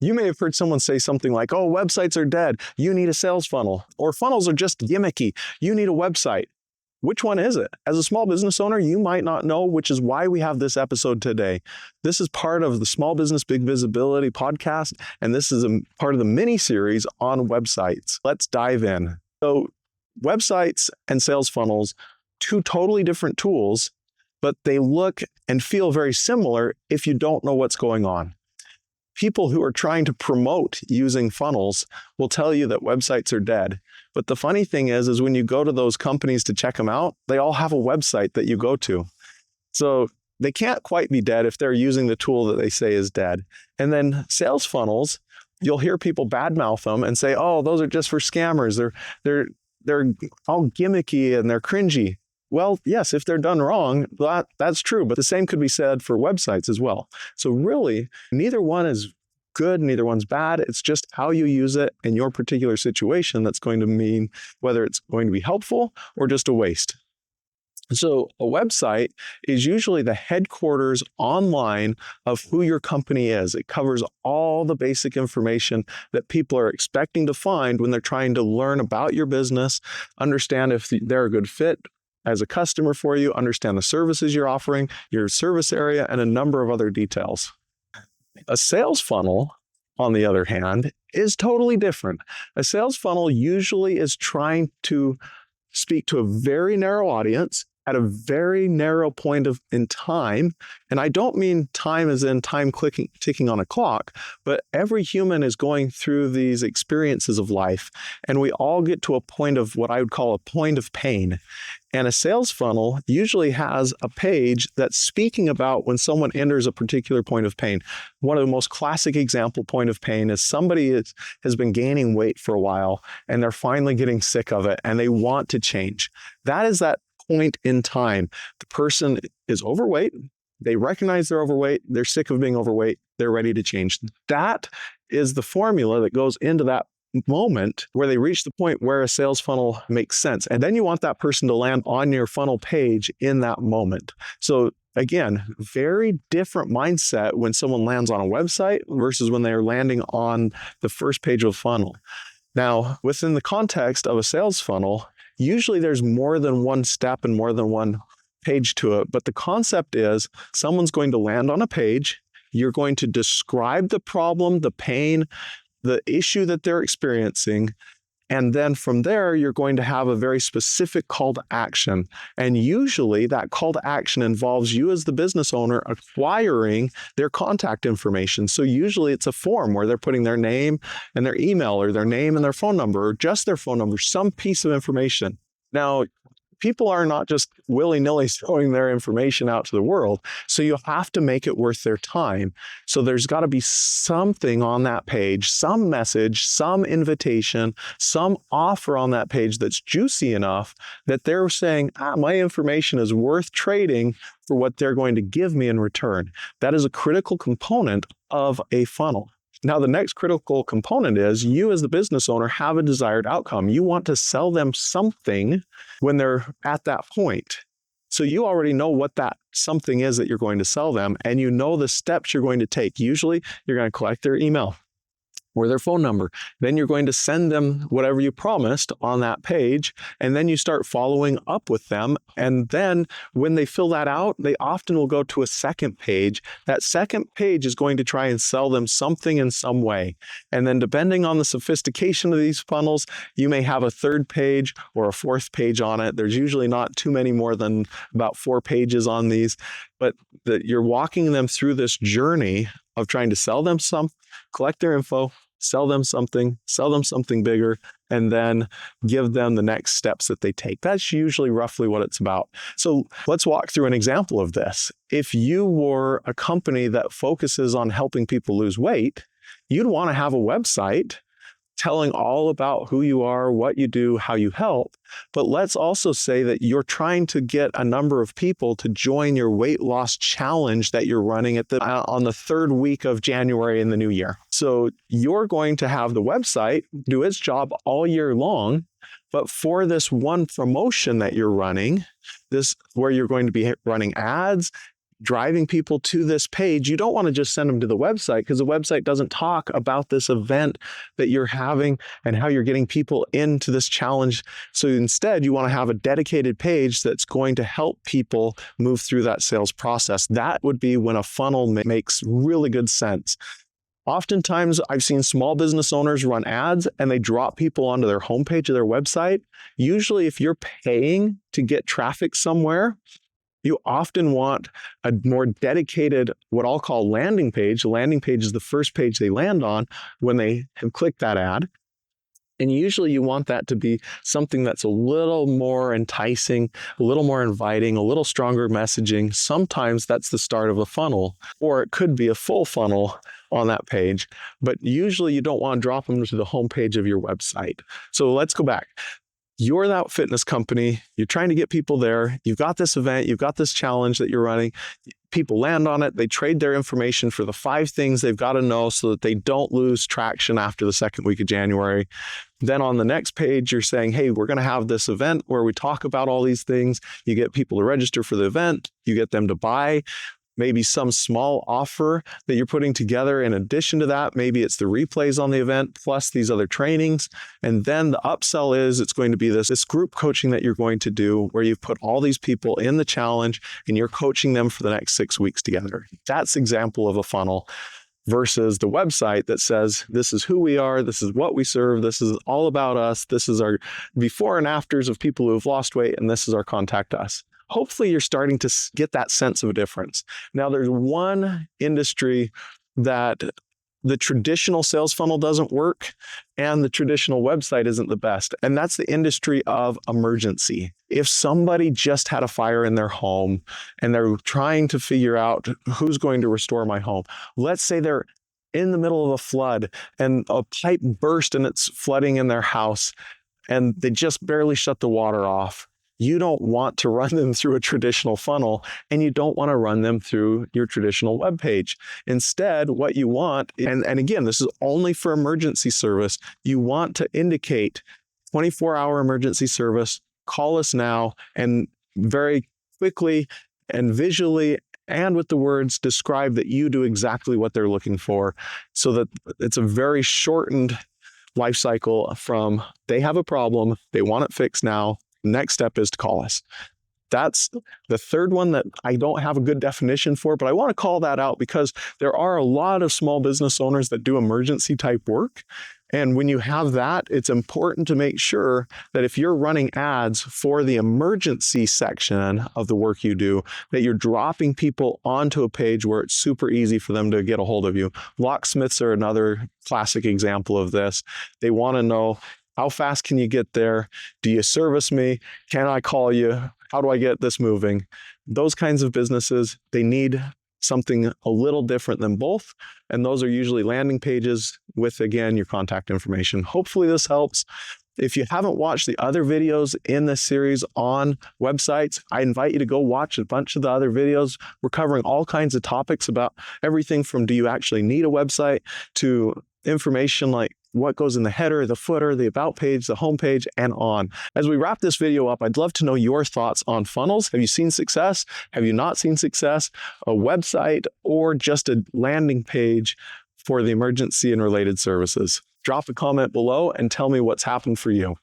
You may have heard someone say something like, oh, websites are dead. You need a sales funnel. Or funnels are just gimmicky. You need a website. Which one is it? As a small business owner, you might not know, which is why we have this episode today. This is part of the Small Business Big Visibility podcast, and this is a part of the mini-series on websites. Let's dive in. So websites and sales funnels, two totally different tools, but they look and feel very similar if you don't know what's going on. People who are trying to promote using funnels will tell you that websites are dead. But the funny thing is when you go to those companies to check them out, they all have a website that you go to. So they can't quite be dead if they're using the tool that they say is dead. And then sales funnels, you'll hear people badmouth them and say, oh, those are just for scammers. They're all gimmicky and they're cringy. Well, yes, if they're done wrong, that's true. But the same could be said for websites as well. So really, neither one is good, neither one's bad. It's just how you use it in your particular situation that's going to mean whether it's going to be helpful or just a waste. So a website is usually the headquarters online of who your company is. It covers all the basic information that people are expecting to find when they're trying to learn about your business, understand if they're a good fit as a customer for you, understand the services you're offering, your service area, and a number of other details. A sales funnel, on the other hand, is totally different. A sales funnel usually is trying to speak to a very narrow audience at a very narrow point in time. And I don't mean time as in time ticking on a clock, but every human is going through these experiences of life. And we all get to a point of what I would call a point of pain. And a sales funnel usually has a page that's speaking about when someone enters a particular point of pain. One of the most classic example point of pain is somebody has been gaining weight for a while and they're finally getting sick of it and they want to change. That is that point in time. The person is overweight. They recognize they're overweight. They're sick of being overweight. They're ready to change. That is the formula that goes into that moment where they reach the point where a sales funnel makes sense. And then you want that person to land on your funnel page in that moment. So again, very different mindset when someone lands on a website versus when they're landing on the first page of a funnel. Now, within the context of a sales funnel, usually there's more than one step and more than one page to it. But the concept is someone's going to land on a page. You're going to describe the problem, the pain, the issue that they're experiencing. And then from there, you're going to have a very specific call to action. And usually that call to action involves you as the business owner acquiring their contact information. So usually it's a form where they're putting their name and their email or their name and their phone number or just their phone number, some piece of information. Now, people are not just willy-nilly throwing their information out to the world. So you have to make it worth their time. So there's got to be something on that page, some message, some invitation, some offer on that page that's juicy enough that they're saying, my information is worth trading for what they're going to give me in return. That is a critical component of a funnel. Now, the next critical component is you as the business owner have a desired outcome. You want to sell them something when they're at that point. So you already know what that something is that you're going to sell them, and you know the steps you're going to take. Usually, you're going to collect their email or their phone number. Then you're going to send them whatever you promised on that page, and then you start following up with them. And then when they fill that out, they often will go to a second page. That second page is going to try and sell them something in some way. And then depending on the sophistication of these funnels, you may have a third page or a fourth page on it. There's usually not too many more than about 4 pages on these, but you're walking them through this journey of trying to sell them collect their info, sell them something bigger, and then give them the next steps that they take. That's usually roughly what it's about. So let's walk through an example of this. If you were a company that focuses on helping people lose weight, you'd want to have a website telling all about who you are, what you do, how you help. But let's also say that you're trying to get a number of people to join your weight loss challenge that you're running on the 3rd week of January in the new year. So you're going to have the website do its job all year long. But for this one promotion that you're running, this where you're going to be running ads, driving people to this page, you don't want to just send them to the website because the website doesn't talk about this event that you're having and how you're getting people into this challenge. So instead, you want to have a dedicated page that's going to help people move through that sales process. That would be when a funnel makes really good sense. Oftentimes, I've seen small business owners run ads and they drop people onto their homepage of their website. Usually, if you're paying to get traffic somewhere, you often want a more dedicated, what I'll call landing page. The landing page is the first page they land on when they have clicked that ad. And usually you want that to be something that's a little more enticing, a little more inviting, a little stronger messaging. Sometimes that's the start of a funnel, or it could be a full funnel on that page. But usually you don't want to drop them to the homepage of your website. So let's go back. You're that fitness company. You're trying to get people there. You've got this event. You've got this challenge that you're running. People land on it. They trade their information for the 5 things they've got to know so that they don't lose traction after the second week of January. Then on the next page, you're saying, hey, we're going to have this event where we talk about all these things. You get people to register for the event. You get them to buy maybe some small offer that you're putting together. In addition to that, maybe it's the replays on the event plus these other trainings. And then the upsell is it's going to be this group coaching that you're going to do where you've put all these people in the challenge and you're coaching them for the next 6 weeks together. That's an example of a funnel versus the website that says, this is who we are, this is what we serve, this is all about us, this is our before and afters of people who have lost weight, and this is our contact us. Hopefully you're starting to get that sense of a difference. Now, there's one industry that the traditional sales funnel doesn't work and the traditional website isn't the best, and that's the industry of emergency. If somebody just had a fire in their home and they're trying to figure out who's going to restore my home, let's say they're in the middle of a flood and a pipe burst and it's flooding in their house and they just barely shut the water off. You don't want to run them through a traditional funnel, and you don't want to run them through your traditional web page. Instead, what you want, and again, this is only for emergency service, you want to indicate 24-hour emergency service, call us now, and very quickly and visually and with the words describe that you do exactly what they're looking for, so that it's a very shortened life cycle from they have a problem, they want it fixed now, next step is to call us. That's the third one that I don't have a good definition for, but I want to call that out because there are a lot of small business owners that do emergency type work. And when you have that, it's important to make sure that if you're running ads for the emergency section of the work you do, that you're dropping people onto a page where it's super easy for them to get a hold of you. Locksmiths are another classic example of this. They want to know, how fast can you get there? Do you service me? Can I call you? How do I get this moving? Those kinds of businesses, they need something a little different than both. And those are usually landing pages with, again, your contact information. Hopefully this helps. If you haven't watched the other videos in this series on websites, I invite you to go watch a bunch of the other videos. We're covering all kinds of topics about everything from do you actually need a website to information like what goes in the header, the footer, the about page, the home page, and on. As we wrap this video up, I'd love to know your thoughts on funnels. Have you seen success? Have you not seen success? A website or just a landing page for the emergency and related services? Drop a comment below and tell me what's happened for you.